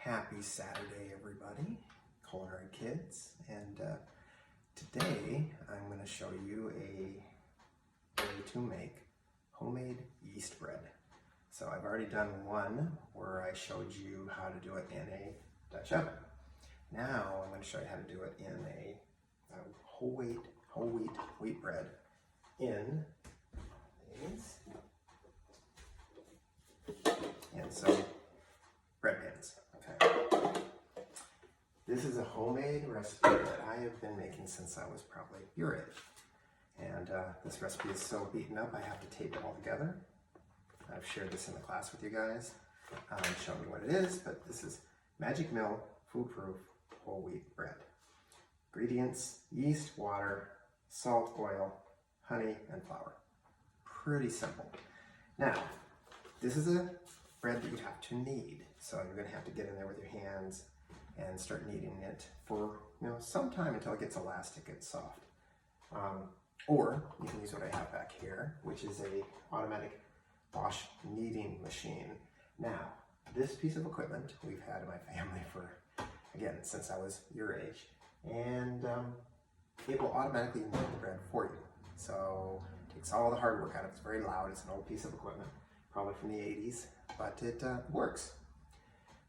Happy Saturday, everybody, culinary kids, and today I'm going to show you a way to make homemade yeast bread. So I've already done one where I showed you how to do it in a Dutch oven. Now I'm going to show you how to do it in a whole wheat bread in these and some bread pans. Okay. This is a homemade recipe that I have been making since I was probably your age. And this recipe is so beaten up I have to tape it all together. I've shared this in the class with you guys, showing you what it is, but this is Magic Mill foolproof whole wheat bread. Ingredients: yeast, water, salt, oil, honey, and flour. Pretty simple. Now, this is a bread that you have to knead. So you're going to have to get in there with your hands and start kneading it for some time until it gets elastic and soft. Or you can use what I have back here, which is a automatic Bosch kneading machine. Now, this piece of equipment we've had in my family for, again, since I was your age, and it will automatically knead the bread for you. So it takes all the hard work out of it. It's very loud. It's an old piece of equipment, probably from the 80s, but it works.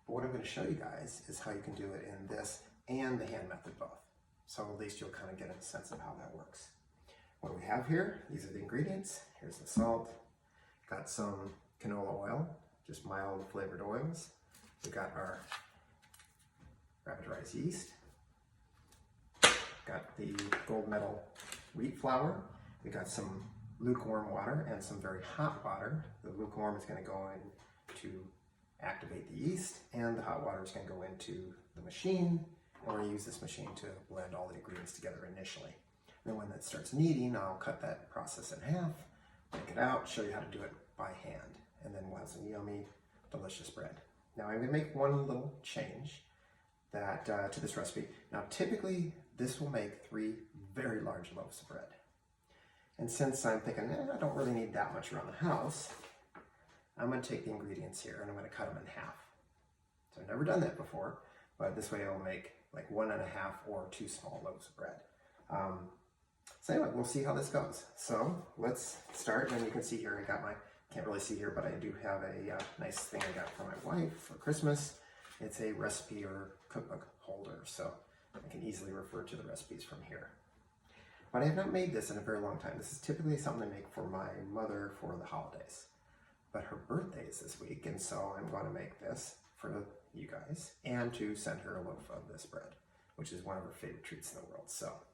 But what I'm going to show you guys is how you can do it in this and the hand method both. So at least you'll kind of get a sense of how that works. What we have here, these are the ingredients. Here's the salt. Got some canola oil, just mild flavored oils. We got our rapid-rise yeast. Got the gold medal wheat flour. We got some lukewarm water and some very hot water. The lukewarm is going to go in to activate the yeast, and the hot water is going to go into the machine, and we're going to use this machine to blend all the ingredients together initially. Then when it starts kneading, I'll cut that process in half, take it out, show you how to do it by hand, and then we'll have some yummy, delicious bread. Now I'm going to make one little change that to this recipe. Now typically this will make 3 very large loaves of bread. And since I'm thinking, I don't really need that much around the house, I'm going to take the ingredients here and I'm going to cut them in half. So I've never done that before, but this way it'll make like 1.5 or 2 small loaves of bread. So anyway, we'll see how this goes. So let's start, and you can see here I got my, can't really see here, but I do have a nice thing I got for my wife for Christmas. It's a recipe or cookbook holder, so I can easily refer to the recipes from here. But I have not made this in a very long time. This is typically something I make for my mother for the holidays. But her birthday is this week, and so I'm going to make this for you guys and to send her a loaf of this bread, which is one of her favorite treats in the world. So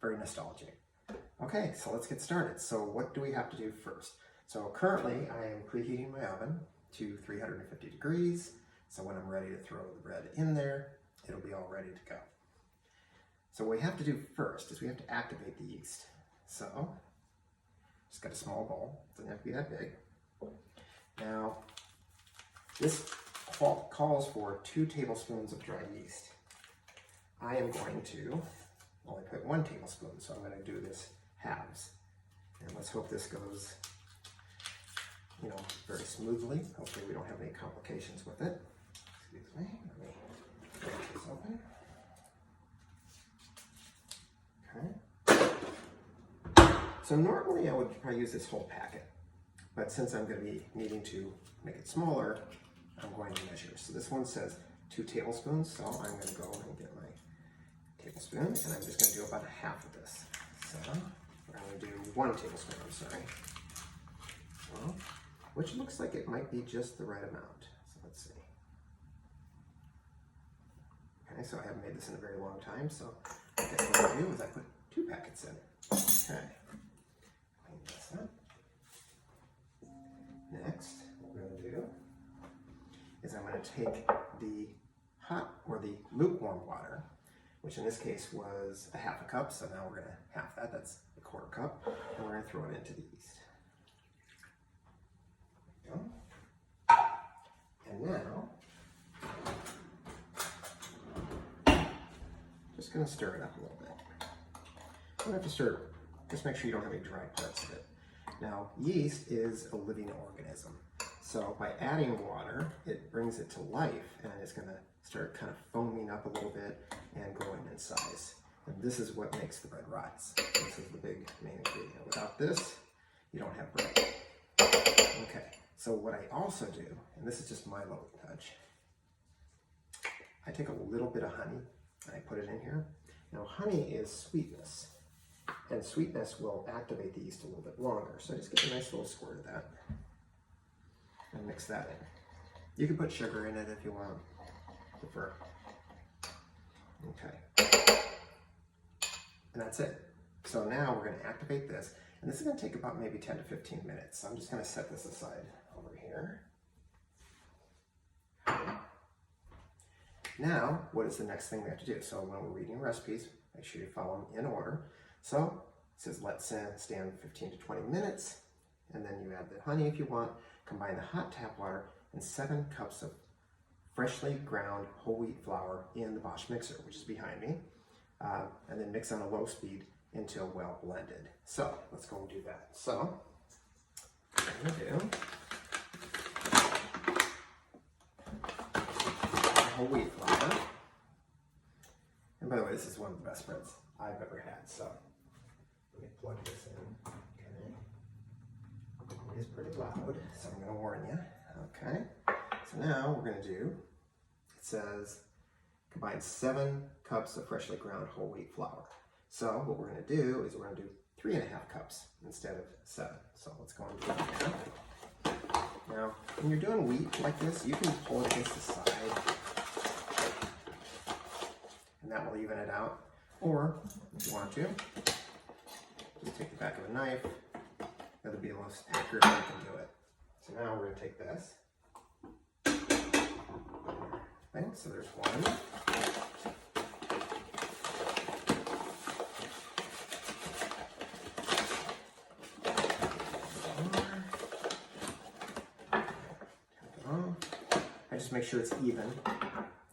very nostalgic. Okay, so let's get started. So what do we have to do first? So currently I am preheating my oven to 350 degrees. So when I'm ready to throw the bread in there, it'll be all ready to go. So what we have to do first is we have to activate the yeast. So just got a small bowl, doesn't have to be that big. Now, this calls for 2 tablespoons of dry yeast. I am going to only put 1 tablespoon, so I'm going to do this halves. And let's hope this goes, very smoothly. Hopefully we don't have any complications with it. Excuse me, let me break this open. Okay. So normally I would probably use this whole packet. But since I'm going to be needing to make it smaller, I'm going to measure. So this one says 2 tablespoons, so I'm going to go and get my tablespoon, and I'm just going to do about half of this. So we're going to do 1 tablespoon, I'm sorry. Well, which looks like it might be just the right amount. So let's see. Okay, so I haven't made this in a very long time, so what I do is I put 2 packets in. Okay. Clean this up. Next, what we're going to do is I'm going to take the hot or the lukewarm water, which in this case was a 1/2 cup, so now we're going to half that, that's a 1/4 cup, and we're going to throw it into the yeast. There we go. And now, just going to stir it up a little bit. You don't have to stir it, just make sure you don't have any dry parts of it. Now, yeast is a living organism. So by adding water, it brings it to life, and it's going to start kind of foaming up a little bit and growing in size. And this is what makes the bread rise. This is the big main ingredient. Without this, you don't have bread. Okay, so what I also do, and this is just my little touch, I take a little bit of honey and I put it in here. Now honey is sweetness, and sweetness will activate the yeast a little bit longer. So I just get a nice little squirt of that and mix that in. You can put sugar in it if you want, prefer. Okay. And that's it. So now we're going to activate this, and this is going to take about maybe 10 to 15 minutes. So I'm just going to set this aside over here. Now, what is the next thing we have to do? So when we're reading recipes, make sure you follow them in order. So it says let stand 15 to 20 minutes, and then you add the honey if you want. Combine the hot tap water and 7 cups of freshly ground whole wheat flour in the Bosch mixer, which is behind me. And then mix on a low speed until well blended. So let's go and do that. So what I'm going to do, whole wheat flour. And by the way, this is one of the best breads I've ever had. So let me plug this in. Okay. It is pretty loud, so I'm going to warn you. Okay. So now we're going to do, it says, combine 7 cups of freshly ground whole wheat flour. So what we're going to do is we're going to do 3.5 cups instead of 7. So let's go and do that. Now, when you're doing wheat like this, you can pull it against the side, and that will even it out. Or, if you want to, just take the back of a knife. That'll be the most accurate way you can do it. So now we're going to take this. Okay, so there's one. I just make sure it's even, so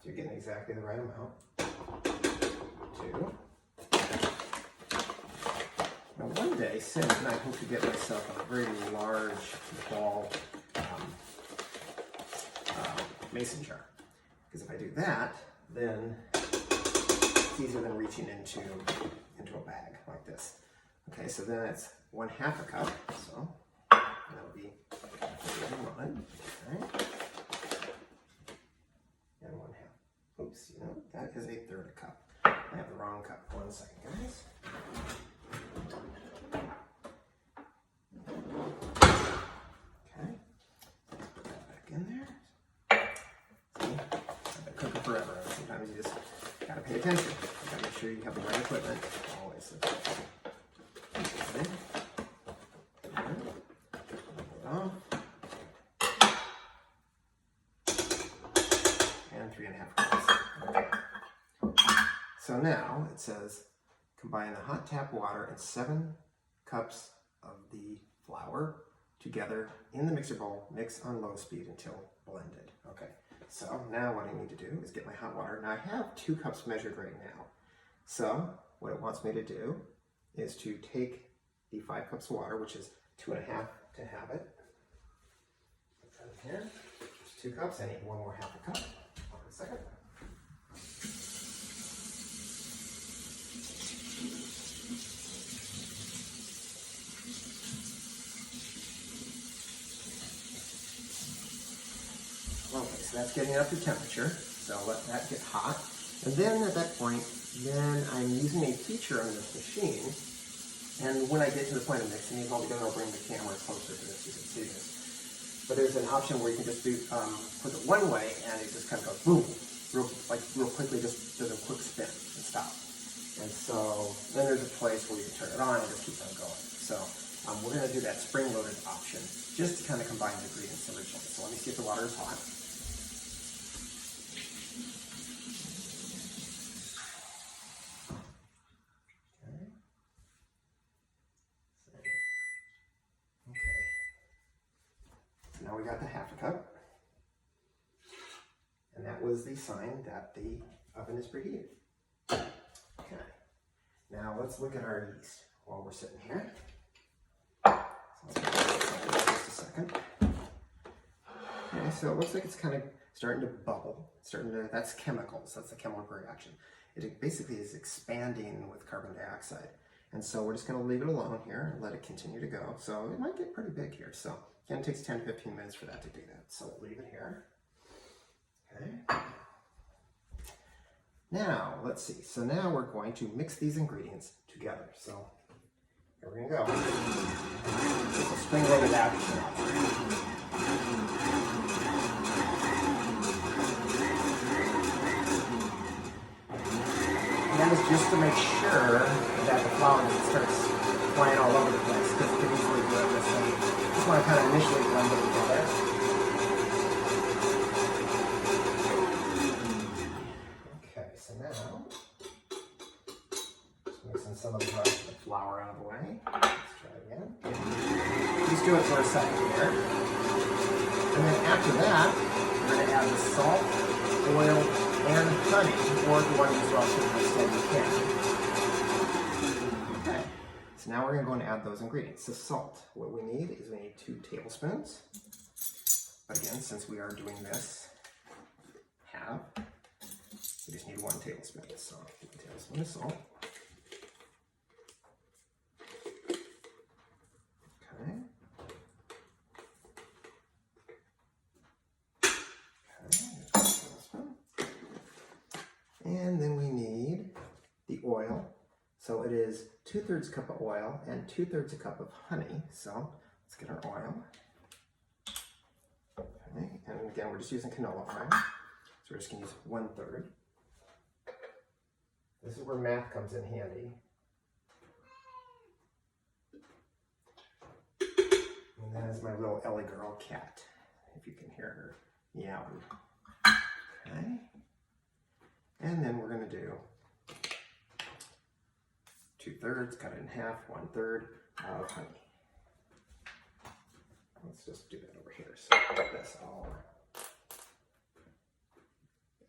you're getting exactly the right amount. 2. Now one day, soon, I hope to get myself a very large ball mason jar. Because if I do that, then it's easier than reaching into a bag like this. Okay, so then it's 1/2 a cup, so that'll be 1. Okay. And 1/2. Oops, you know, that is 1/3 a cup. I have the wrong cup. 1 second, guys. Okay. Let's put that back in there. See, I've been cooking forever. Sometimes you just gotta pay attention. You gotta make sure you have the right equipment. Always. Okay. And 3.5 cups. Okay. So now it says combine the hot tap water and 7 cups of the flour together in the mixer bowl. Mix on low speed until blended. Okay. So now what I need to do is get my hot water. Now I have 2 cups measured right now. So what it wants me to do is to take the 5 cups of water, which is 2.5 to have it. Put that in here. There's 2 cups. I need 1 more 1/2 a cup. Hold on a second. Okay, so that's getting up to temperature. So let that get hot. And then at that point, then I'm using a feature on this machine. And when I get to the point of mixing these all together, I'll bring the camera closer to this so you can see this. But there's an option where you can just do put it one way and it just kind of goes boom, real quickly, just does a quick spin and stop. And so then there's a place where you can turn it on and it just keeps on going. So we're going to do that spring-loaded option just to kind of combine the ingredients originally. So let me see if the water is hot. Now we got the 1/2 a cup, and that was the sign that the oven is preheated. Okay, now let's look at our yeast while we're sitting here. So let's just a second. Okay, so it looks like it's kind of starting to bubble. That's chemicals, that's the chemical reaction. It basically is expanding with carbon dioxide. And so we're just going to leave it alone here and let it continue to go. So it might get pretty big here. So again, it takes 10-15 minutes for that to do that. So we'll leave it here. Okay. Now, let's see. So now we're going to mix these ingredients together. So here we're going to go. Just a spring-loaded action. That is just to make sure that the flour doesn't start flying all over the place, because it can easily do it this way. Just want to kind of initially blend it together. Okay, so now, just mixing some of the flour out of the way. Let's try again. Just do it for a second here. And then after that, we're going to add the salt, oil, and honey, or if you want to use raw sugar instead, you can. Okay, so now we're going to go and add those ingredients. So salt, what we need is we need 2 tablespoons. But again, since we are doing this half, we just need 1 tablespoon. So 1 tablespoon of salt. And then we need the oil. So it is 2/3 cup of oil and 2/3 a cup of honey. So let's get our oil. Okay. And again, we're just using canola oil. So we're just going to use 1/3. This is where math comes in handy. And that is my little Ellie girl cat, if you can hear her meowing. Okay. And then we're going to do 2/3, cut it in half, 1/3 of honey. Let's just do that over here. So that's all.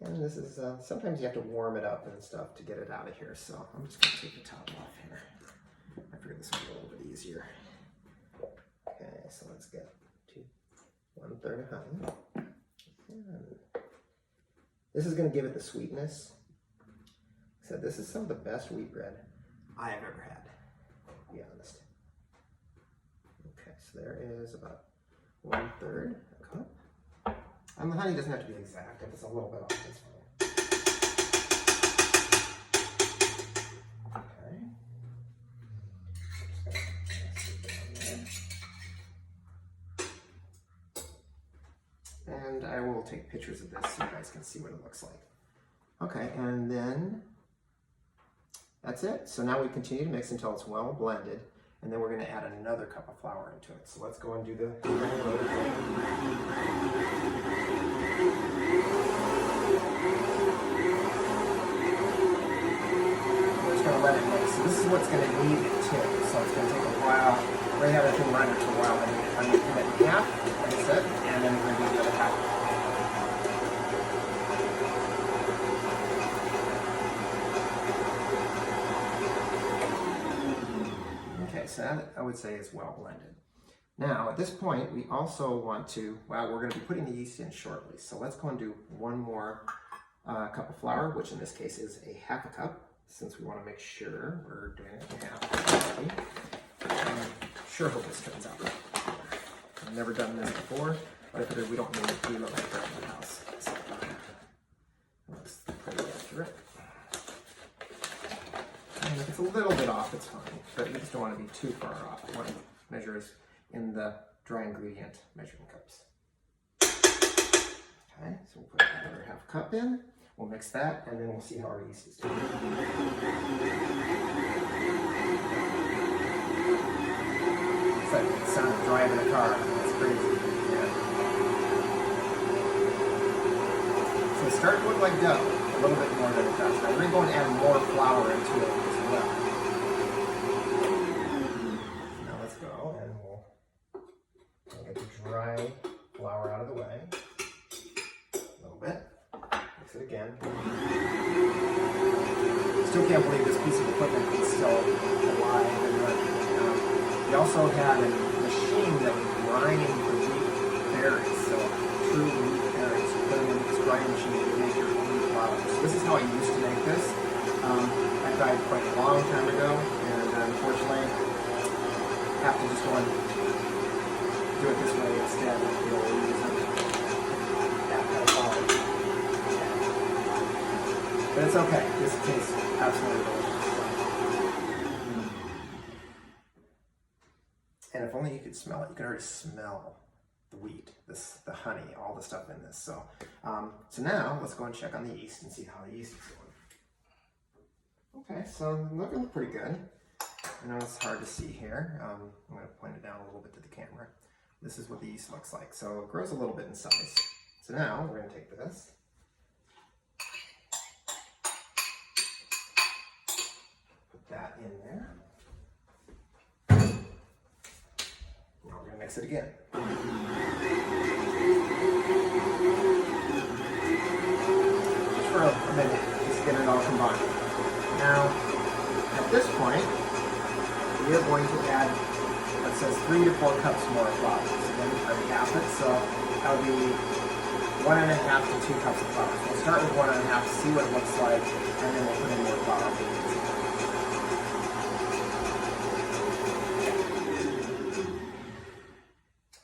And this is, sometimes you have to warm it up and stuff to get it out of here. So I'm just going to take the top off here. I figured this would be a little bit easier. Okay, so let's get 1/3 of honey. And this is going to give it the sweetness. So this is some of the best wheat bread I have ever had, to be honest. Okay, so there is about 1/3 cup. And the honey doesn't have to be exact. If it's a little bit off, it's fine. Okay. And I will take pictures of this so you guys can see what it looks like. Okay, and then that's it. So now we continue to mix until it's well blended, and then we're going to add another cup of flour into it. So let's go and do the we're just going to let it mix. So this is what's going to knead it too. So it's going to take a while. We're going to have that thing running for a while. I'm going to cut it in half, like I said, and then we're going to do the other half. So that, I would say, is well blended. Now, at this point, we also want to, well, we're going to be putting the yeast in shortly. So let's go and do one more cup of flour, which in this case is a half a cup, since we want to make sure we're doing it in half. I'm sure hope this turns out right. I've never done this before, but I figured we don't need to do it like that in the house. So, looks pretty accurate. And if it's a little bit off, it's fine, but you just don't want to be too far off. You want to measure is in the dry ingredient measuring cups. Okay, so we'll put another half cup in. We'll mix that, and then we'll see how our yeast is doing. It's like the sound of driving a car. That's crazy. Yeah. So it's starting to look like dough, a little bit more than it does. Now we're going to go and add more flour into it as well. Now let's go, and we'll get the dry flour out of the way. A little bit. Mix it again. Still can't believe this piece of equipment is still alive and running. We also had a machine that was grinding the wheat berries, so truly This is how I used to make this. I died quite a long time ago, and unfortunately, have to just go and do it this way instead. But it's okay. This tastes absolutely delicious. And if only you could smell it. You can already smell the wheat, the honey, all the stuff in this. So, so now let's go and check on the yeast and see how the yeast is going. Okay, so looking pretty good. I know it's hard to see here. I'm going to point it down a little bit to the camera. This is what the yeast looks like. So it grows a little bit in size. So now we're going to take this. Put that in there. Now we're going to mix it again. Just for a minute, just get it all combined. Now, at this point, we are going to add what says 3 to 4 cups more flour. So then we already half it, so that would be 1.5 to 2 cups of flour. So we'll start with 1.5 to see what it looks like, and then we'll put in more flour.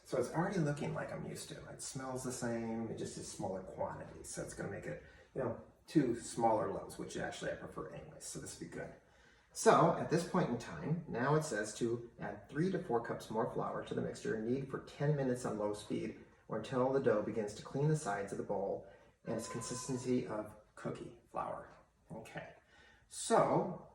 So it's already looking like I'm used to. It smells the same, it just is smaller quantities. So it's going to make it, 2 smaller loaves, which actually I prefer anyway. So this would be good. So at this point in time, now it says to add 3 to 4 cups more flour to the mixture, knead for 10 minutes on low speed or until the dough begins to clean the sides of the bowl and its consistency of cookie flour. Okay, so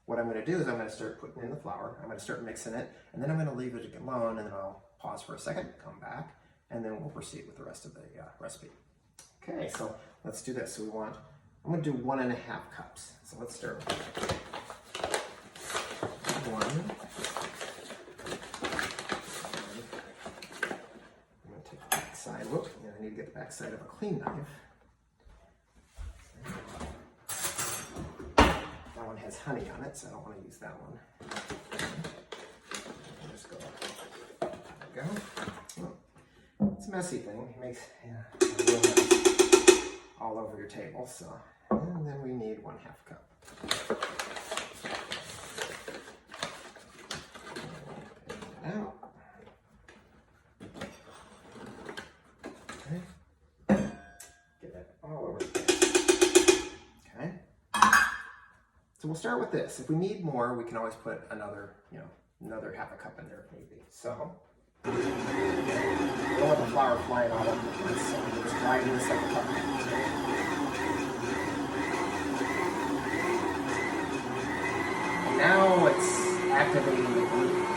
what I'm going to do is I'm going to start putting in the flour, I'm going to start mixing it, and then I'm going to leave it alone, and then I'll pause for a second, come back, and then we'll proceed with the rest of the recipe. Okay, so let's do this. So I'm going to do 1.5 cups. So let's start with that. 1. I'm going to take the back side. Whoop, I need to get the back side of a clean knife. That one has honey on it, so I don't want to use that one. Just go. There we go. Well, it's a messy thing. It makes a real mess all over your table. So, and then we need 1/2 cup. Out. Okay. Get that all over the place. Okay. So we'll start with this. If we need more, we can always put another 1/2 cup in there if need be. So we don't want the flour flying all over the place. So we're just grinding this like a puppet. And now it's activating the gluten.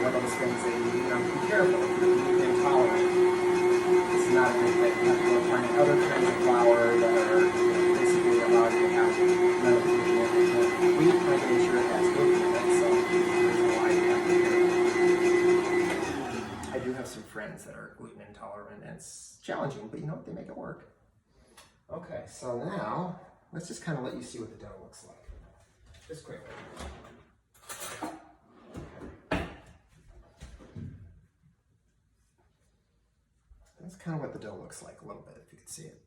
One of those things that be careful if you're gluten intolerant. It's not a good thing. You have to go find other kinds of flour that are basically allowed you to have none of the gluten in it. We try to make sure it has gluten in it, so there's why you have to be careful. I do have some friends that are gluten intolerant, and it's challenging, but they make it work. Okay, so now let's just kind of let you see what the dough looks like. Just quickly. That's kind of what the dough looks like a little bit, if you can see it.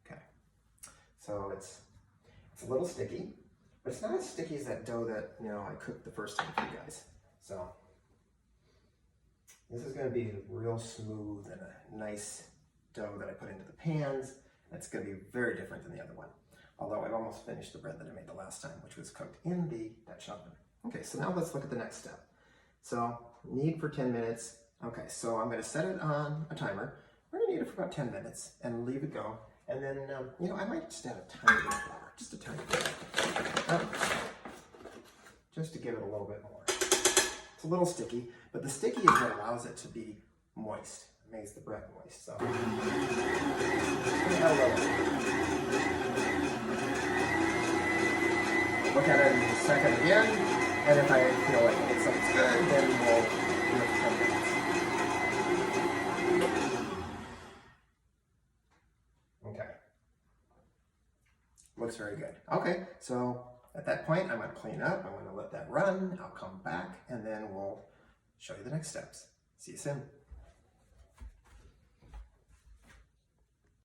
Okay, so it's a little sticky, but it's not as sticky as that dough that I cooked the first time for you guys. So this is going to be real smooth and a nice dough that I put into the pans. It's going to be very different than the other one. Although I've almost finished the bread that I made the last time, which was cooked in the Dutch oven. Okay, so now let's look at the next step. So knead for 10 minutes. Okay, so I'm going to set it on a timer. We're going to knead it for about 10 minutes and leave it go. And then, I might just add a tiny bit of flour, just a tiny bit. Just to give it a little bit more. It's a little sticky, but the sticky is what allows it to be moist. It makes the bread moist. So, look at it in a second again, and if I feel like it looks like it's good, then we'll do it for 10 minutes. Okay. Looks very good. Okay, so at that point, I'm going to clean up. I'm going to let that run. I'll come back, and then we'll show you the next steps. See you soon.